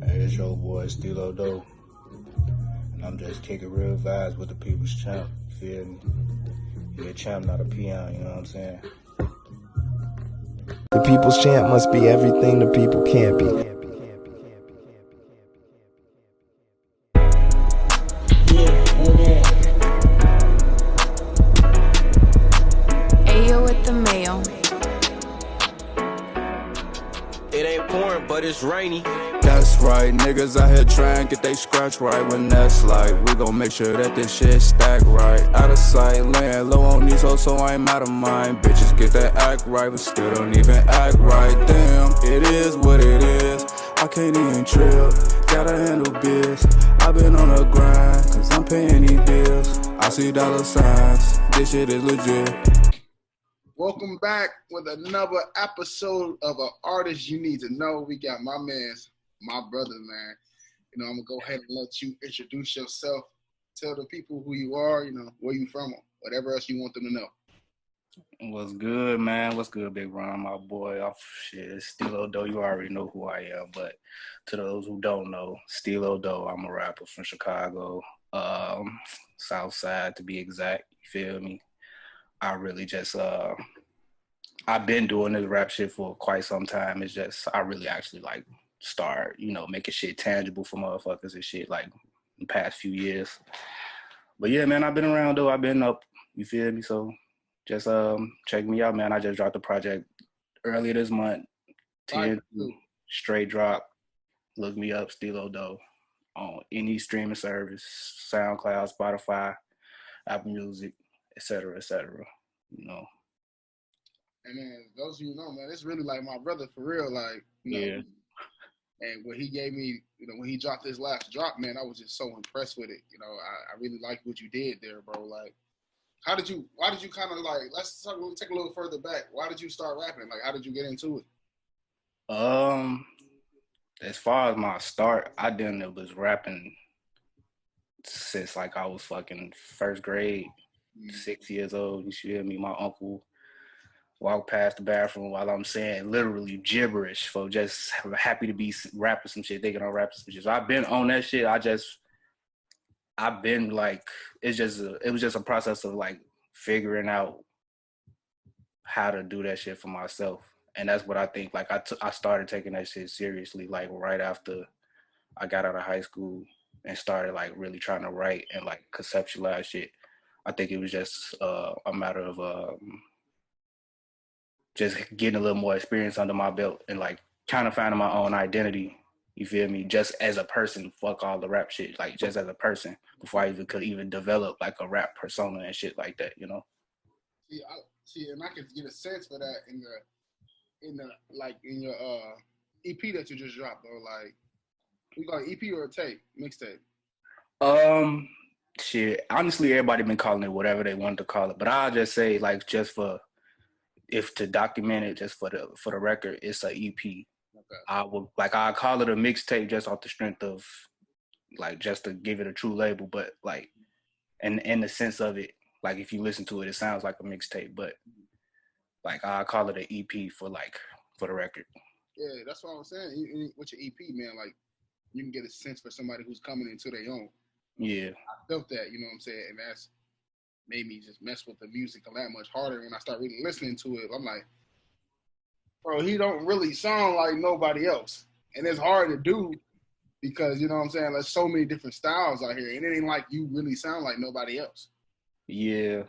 Hey, it's your boy Steelodoe, and I'm just kicking real vibes with the people's champ. You feel me? He a champ, not a peon. You know what I'm saying? The people's champ must be everything the people can't be. Ayo with the mayo. It ain't pouring, but it's rainy. That's right, niggas out here trying to get they scratch right when that's like we gon' make sure that this shit stack right. Out of sight, laying low on these hoes so I ain't out of mind. Bitches get that act right, but still don't even act right. Damn, it is what it is. I can't even trip, gotta handle biz. I been on the grind, cause I'm paying these bills. I see dollar signs, this shit is legit. Welcome back with another episode of An Artist You Need to Know. We got my brother, man. You know, I'm going to go ahead and let you introduce yourself. Tell the people who you are, you know, where you from, or whatever else you want them to know. What's good, man? What's good, Big Ron, my boy? It's Steelodoe. You already know who I am, but to those who don't know, Steelodoe, I'm a rapper from Chicago, South Side to be exact. You feel me? I really just, I've been doing this rap shit for quite some time. It's just, I really actually like start, you know, making shit tangible for motherfuckers and shit like in the past few years. But yeah, man, I've been around though. I've been up, you feel me? So just check me out, man. I just dropped the project earlier this month. 10 straight drop. Look me up, Steelodoe, on any streaming service, SoundCloud, Spotify, Apple Music, etc., etc. You know. And man, those of you know, man, it's really like my brother for real. Like, you know, Yeah. And when he gave me, you know, when he dropped his last drop, man, I was just so impressed with it. You know, I really liked what you did there, bro. Like, why did you kind of like, take a little further back. Why did you start rapping? Like, how did you get into it? As far as my start, I was rapping since like I was fucking first grade, 6 years old. You feel me? My uncle walked past the bathroom while I'm saying literally gibberish for just happy to be rapping some shit, thinking I'm rapping some shit. So I've been on that shit. I've been like, it was just a process of like figuring out how to do that shit for myself. And that's what I think, like I started taking that shit seriously, like right after I got out of high school and started like really trying to write and like conceptualize shit. I think it was just a matter of just getting a little more experience under my belt and like kind of finding my own identity. You feel me? Just as a person, fuck all the rap shit. Like just as a person before I could even develop like a rap persona and shit like that. You know? And I can get a sense for that in your EP that you just dropped, though. Like, we got an EP or a tape, mixtape. Shit. Honestly, everybody been calling it whatever they wanted to call it, but I'll just say like just for. If to document it just for the record, it's an EP. Okay. I'll call it a mixtape just off the strength of like just to give it a true label, but like in the sense of it, like if you listen to it, it sounds like a mixtape, but like I'll call it an EP for the record. Yeah, that's what I'm saying. With your EP, man, like you can get a sense for somebody who's coming into their own. Yeah. I felt that, you know what I'm saying? And that's made me just mess with the music a lot much harder. When I start really listening to it, I'm like, bro, he don't really sound like nobody else. And it's hard to do because, you know what I'm saying, there's so many different styles out here. And it ain't like you really sound like nobody else. Yeah,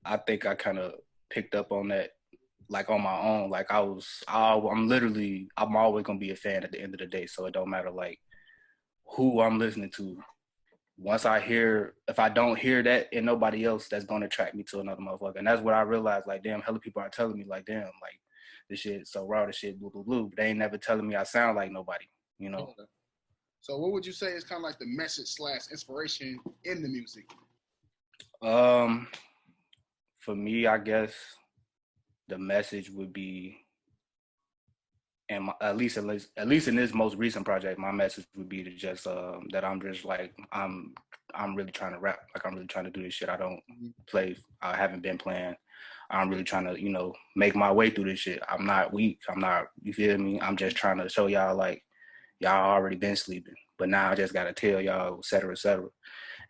I think I kind of picked up on that like on my own. Like I'm always going to be a fan at the end of the day. So it don't matter like who I'm listening to. Once if I don't hear that in nobody else, that's going to attract me to another motherfucker. And that's what I realized, like, damn, hella people are telling me, like, damn, like, this shit so raw, this shit blue, blue, blue. But they ain't never telling me I sound like nobody, you know? So what would you say is kind of like the message / inspiration in the music? For me, I guess the message would be, and at least in this most recent project, my message would be to just that I'm just like I'm really trying to rap. Like I'm really trying to do this shit. I don't play. I haven't been playing. I'm really trying to, you know, make my way through this shit. I'm not weak. I'm not. You feel me? I'm just trying to show y'all like, y'all already been sleeping, but now I just gotta tell y'all, et cetera, et cetera.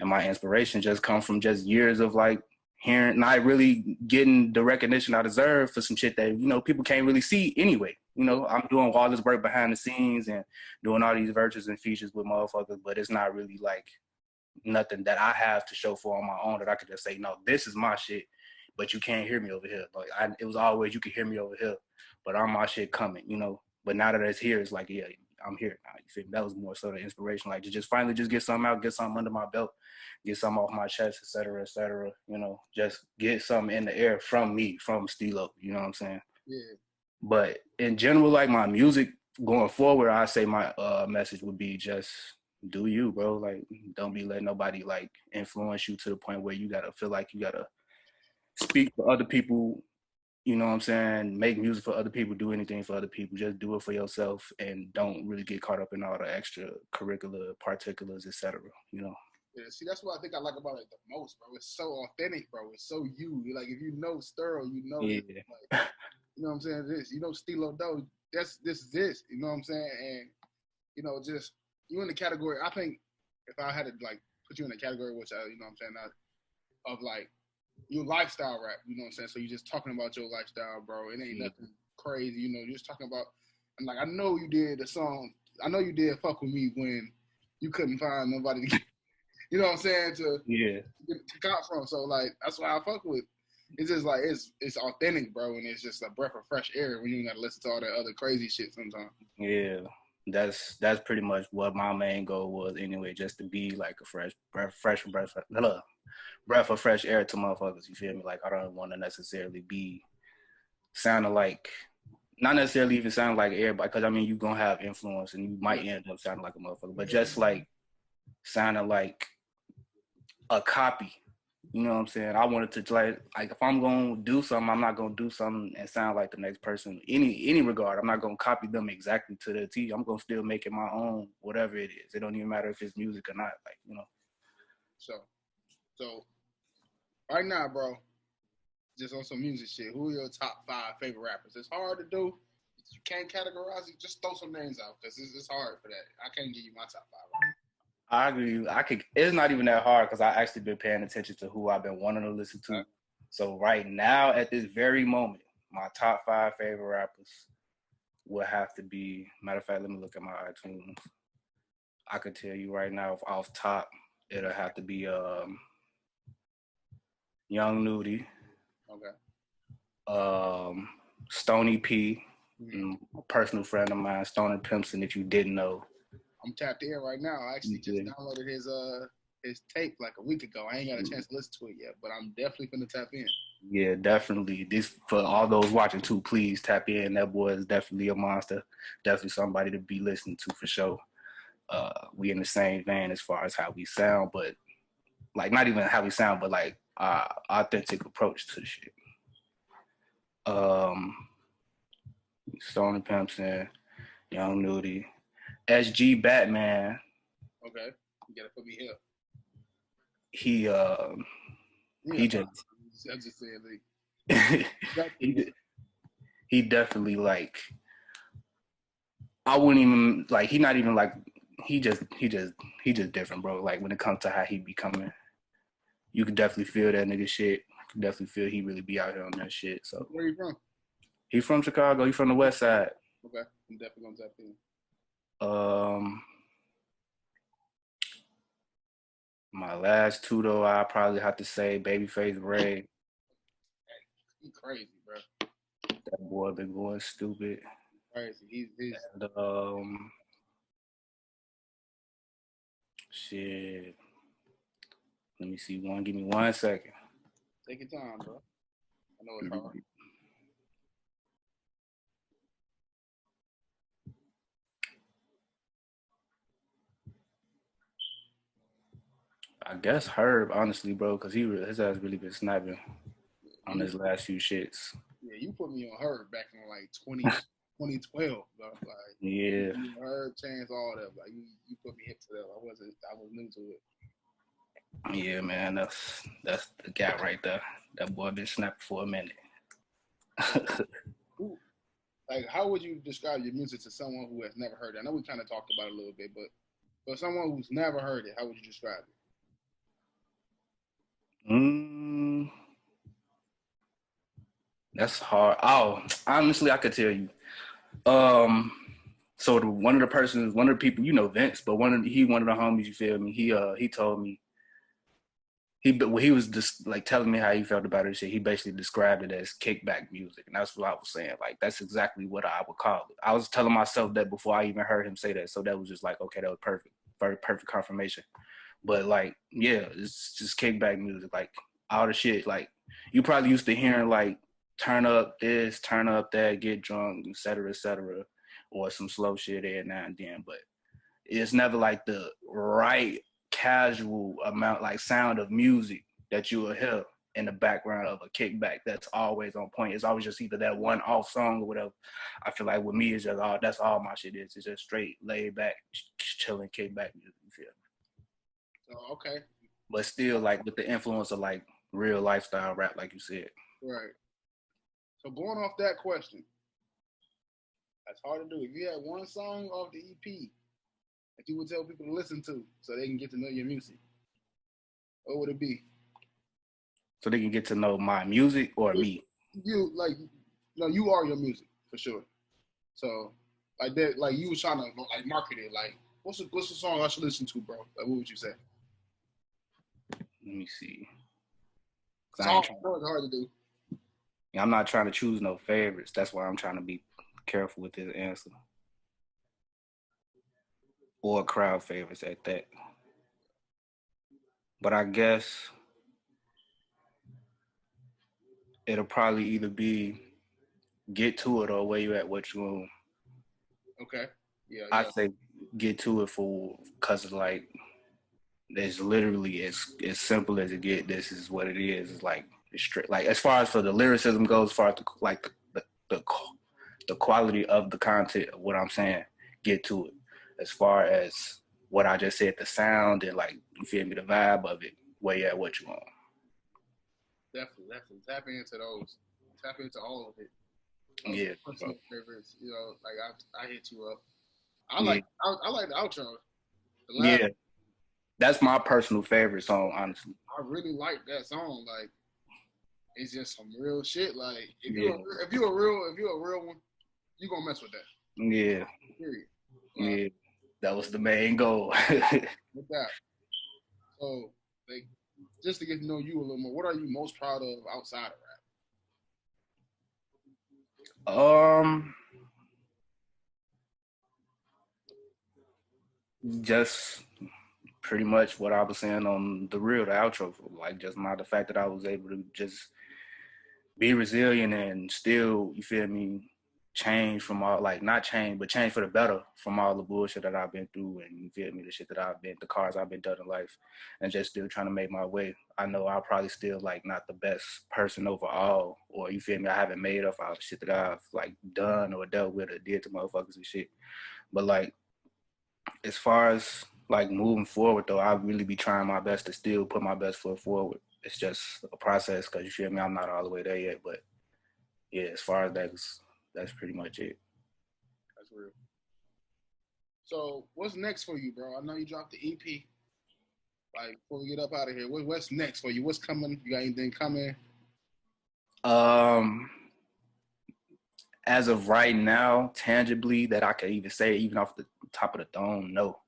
And my inspiration just come from just years of like hearing, not really getting the recognition I deserve for some shit that, you know, people can't really see anyway. You know, I'm doing all this work behind the scenes and doing all these virtues and features with motherfuckers, but it's not really like nothing that I have to show for on my own that I could just say, no, this is my shit, but you can't hear me over here. Like it was always, you could hear me over here, but I'm my shit coming, you know. But now that it's here, it's like, yeah, I'm here now. You feel me? That was more sort of inspiration, like to just finally just get something out, get something under my belt, get something off my chest, et cetera, you know, just get something in the air from me, from Steelodoe, you know what I'm saying? Yeah. But in general, like my music going forward, I say my message would be just do you, bro. Like, don't be letting nobody like influence you to the point where you gotta feel like you gotta speak for other people. You know what I'm saying? Make music for other people, do anything for other people. Just do it for yourself and don't really get caught up in all the extracurricular particulars, etc. You know? Yeah, see, that's what I think I like about it the most, bro. It's so authentic, bro. It's so you. Like, if you know Sterl, you know, Yeah. like, you know what I'm saying? This, you know, Steelodoe, this is this. You know what I'm saying? And you know, just you in the category. I think if I had to like put you in a category, which I, you know what I'm saying, of like your lifestyle rap. You know what I'm saying? So you're just talking about your lifestyle, bro. It ain't nothing crazy. You know, you're just talking about. And like, I know you did the song. I know you did "Fuck with Me" when you couldn't find nobody to get. You know what I'm saying? To cop from. So like that's why I fuck with. It's just like it's authentic, bro, and it's just a breath of fresh air when you gotta listen to all that other crazy shit sometimes. Yeah. That's pretty much what my main goal was anyway, just to be like a fresh breath of fresh air to motherfuckers, you feel me? Like I don't want to necessarily be sounding like, not necessarily even sound like everybody, because I mean you gonna have influence and you might end up sounding like a motherfucker, but just like sounding like a copy. You know what I'm saying? I wanted to like if I'm gonna do something, I'm not gonna do something and sound like the next person. Any regard, I'm not gonna copy them exactly to the T. I'm gonna still make it my own, whatever it is. It don't even matter if it's music or not. Like, you know. So right now, bro, just on some music shit. Who are your top 5 favorite rappers? It's hard to do. You can't categorize it. Just throw some names out because it's hard for that. I can't give you my top 5. Right? I agree. It's not even that hard because I actually been paying attention to who I've been wanting to listen to. So right now, at this very moment, my top 5 favorite rappers would have to be. Matter of fact, let me look at my iTunes. I could tell you right now, off top, it'll have to be Young Nudie. Okay. Stony P, a personal friend of mine, Stoner Pimpson. If you didn't know. I'm tapped in right now. I actually just downloaded his tape like a week ago. I ain't got a chance to listen to it yet, but I'm definitely gonna tap in. Yeah, definitely. This for all those watching too. Please tap in. That boy is definitely a monster. Definitely somebody to be listening to for sure. We in the same vein as far as how we sound, but like not even how we sound, but like our authentic approach to the shit. Stoner Pimpson, Young Nudie. SG Batman. Okay, you gotta put me here. He just I'm just saying, like, he definitely like. I wouldn't even like. He not even like. He just different, bro. Like when it comes to how he be coming, you can definitely feel that nigga shit. You can definitely feel he really be out here on that shit. So where you from? He from Chicago. He from the West Side. Okay, I'm definitely gonna tap in. My last 2 though, I probably have to say Babyface Ray. He crazy, bro. That boy been going stupid. Crazy. He's and, shit. Let me see one. Give me 1 second. Take your time, bro. I know it's hard. I guess Herb, honestly, bro, because his ass really been snapping on his last few shits. Yeah, you put me on Herb back in like 2012, bro. Like, yeah. Herb, Chance, all that. Like, you put me hip to that. I was new to it. Yeah, man, that's the guy right there. That boy been snapping for a minute. Like, how would you describe your music to someone who has never heard it? I know we kind of talked about it a little bit, but for someone who's never heard it, how would you describe it? That's hard. Oh, honestly, I could tell you. So one of the people, you know, Vince, but one of the homies. You feel me? He told me he was just like telling me how he felt about it. Shit, he basically described it as kickback music, and that's what I was saying. Like that's exactly what I would call it. I was telling myself that before I even heard him say that, so that was just like, okay, that was perfect, very perfect confirmation. But like, yeah, it's just kickback music, like all the shit. Like you probably used to hearing like turn up this, turn up that, get drunk, et cetera, or some slow shit every now and then. But it's never like the right casual amount, like sound of music that you will hear in the background of a kickback that's always on point. It's always just either that one off song or whatever. I feel like with me, it's just all, that's all my shit is. It's just straight laid back, chilling kickback music, you feel me? Oh, okay. But still like with the influence of like real lifestyle rap, like you said. Right. So going off that question, that's hard to do. If you had one song off the EP that you would tell people to listen to so they can get to know your music, what would it be? So they can get to know my music or me? You like, no, you are your music for sure. So like that, like you was trying to like market it. Like, what's the song I should listen to, bro? Like, what would you say? Let me see. It's hard to do. I'm not trying to choose no favorites. That's why I'm trying to be careful with this answer. Or crowd favorites at that. But I guess it'll probably either be Get To It or Where You At, What You On. Okay. Yeah. I say Get To It because it's like, it's literally as simple as it get. This is what it is. It's like, it's straight. Like as far as for the lyricism goes, as far as the quality of the content of what I'm saying, Get To It. As far as what I just said, the sound and like, you feel me, the vibe of it, Where You At, What You On. Definitely. Tap into those. Tap into all of it. Yeah. Personal favorites. You know, like I hit you up. I like the outro. Yeah. That's my personal favorite song, honestly. I really like that song. Like, it's just some real shit. Like, if you're a real one, you gonna mess with that. Yeah. Period. Yeah. That was the main goal. With that. So, like, just to get to know you a little more, what are you most proud of outside of rap? Just pretty much what I was saying on the outro, like just the fact that I was able to just be resilient and still, you feel me, change from all, like not change, but change for the better from all the bullshit that I've been through, and you feel me, the cards I've been dealt in life, and just still trying to make my way. I know I'll probably still like not the best person overall, or you feel me, I haven't made up all the shit that I've like done or dealt with or did to motherfuckers and shit. But like, as far as like moving forward though, I really be trying my best to still put my best foot forward. It's just a process, because you feel me, I'm not all the way there yet. But yeah, as far as that's pretty much it. That's real. So what's next for you, bro? I know you dropped the EP. Like, before we get up out of here, what's next for you? What's coming? You got anything coming? As of right now, tangibly, that I could even say, even off the top of the dome, no.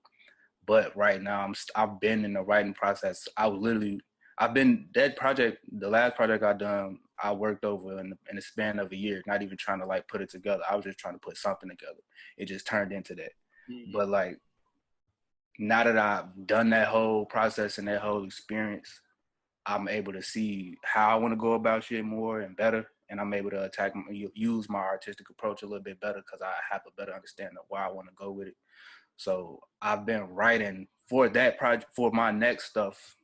But right now, I've been in the writing process. That project, the last project I done, I worked over in the span of a year, not even trying to like put it together. I was just trying to put something together. It just turned into that. Mm-hmm. But like, now that I've done that whole process and that whole experience, I'm able to see how I want to go about shit more and better. And I'm able to use my artistic approach a little bit better, because I have a better understanding of where I want to go with it. So I've been writing for that project, for my next stuff,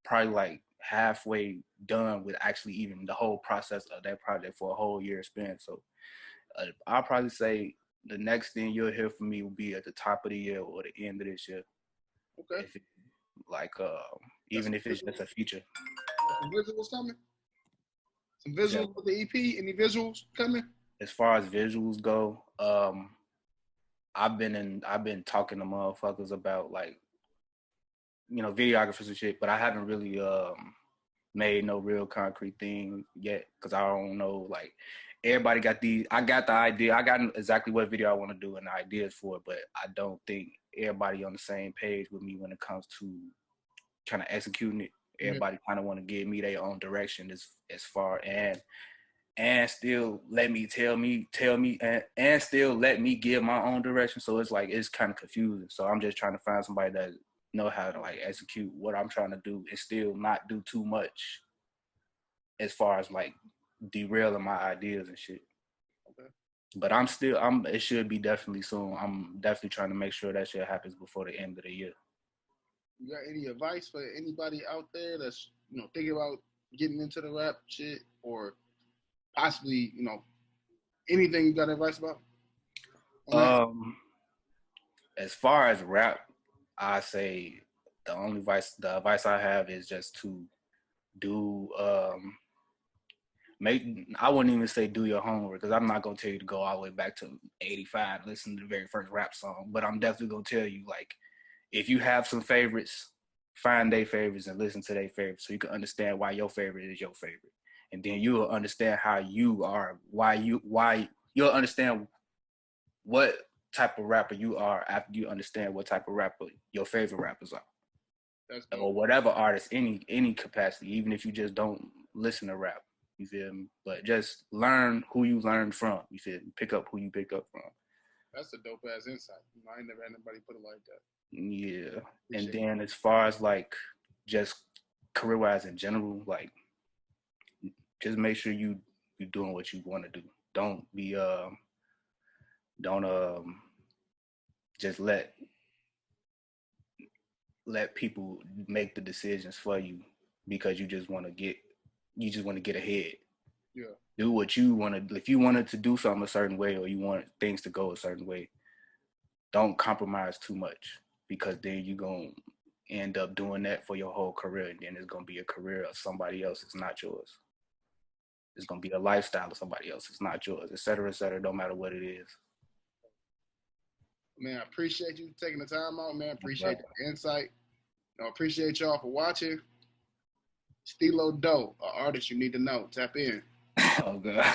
probably like halfway done with actually even the whole process of that project for a whole year span. So I'll probably say the next thing you'll hear from me will be at the top of the year or the end of this year. Okay. Even if it's just a feature. Some visuals coming? Some visuals with the EP? Any visuals coming? as far as visuals go, I've been talking to motherfuckers about like, you know, videographers and shit, but I haven't really made no real concrete thing yet because I don't know. Like, everybody got these. I got the idea. I got exactly what video I want to do and the ideas for it, but I don't think everybody on the same page with me when it comes to trying to executing it. Everybody kind of want to give me their own direction as far and still let me tell me and still let me give my own direction. So it's like it's kind of confusing. So I'm just trying to find somebody that know how to like execute what I'm trying to do and still not do too much as far as like derailing my ideas and shit. Okay. But it should be definitely soon. I'm definitely trying to make sure that shit happens before the end of the year. You got any advice for anybody out there that's, you know, thinking about getting into the rap shit or possibly, you know, anything you got advice about? As far as rap, I say the advice I have is just to do I wouldn't even say do your homework because I'm not gonna tell you to go all the way back to '85 listen to the very first rap song, but I'm definitely gonna tell you, like, if you have some favorites, find their favorites and listen to their favorites so you can understand why your favorite is your favorite, and then you'll understand how you are, why you'll understand what type of rapper you are after you understand what type of rapper your favorite rappers are. Or whatever artist, any capacity, even if you just don't listen to rap, you feel me? But just learn who you learn from, you feel me? Pick up who you pick up from. That's a dope ass insight. You know, I ain't never had anybody put it like that. Yeah. And then as far as like just career wise in general, like just make sure you're doing what you want to do. Don't be just let people make the decisions for you because you just want to get ahead. Yeah. Do what you want to. If you wanted to do something a certain way or you want things to go a certain way, don't compromise too much because then you're going to end up doing that for your whole career, and then it's going to be a career of somebody else. It's not yours. It's going to be a lifestyle of somebody else. It's not yours, et cetera, no matter what it is. Man, I appreciate you taking the time out, man. Appreciate the insight. I appreciate y'all for watching. Steelodoe, an artist you need to know. Tap in. Oh, God.